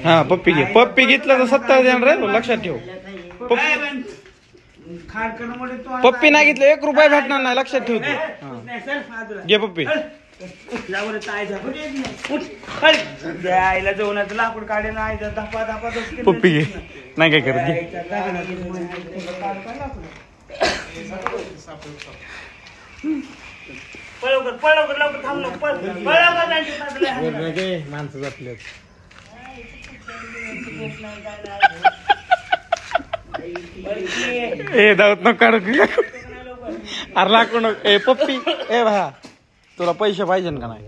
हा पप्पी घे. पप्पी घेतलं तर 70 देणार रे, लक्षात ठेव. पप्पी नाही घेतलं 1 रुपया भेटणार नाही, लक्षात ठेव. घे पप्पी. लाकूड काढे नाही धपा धपा पप्पी घे. नाही काय करत घे. लवकर थांब माणसं जातले. ए दावत नको काढू. अरे लाकूड नको. ए पप्पी. ए भा तुला पैसे पाहिजे का नाही?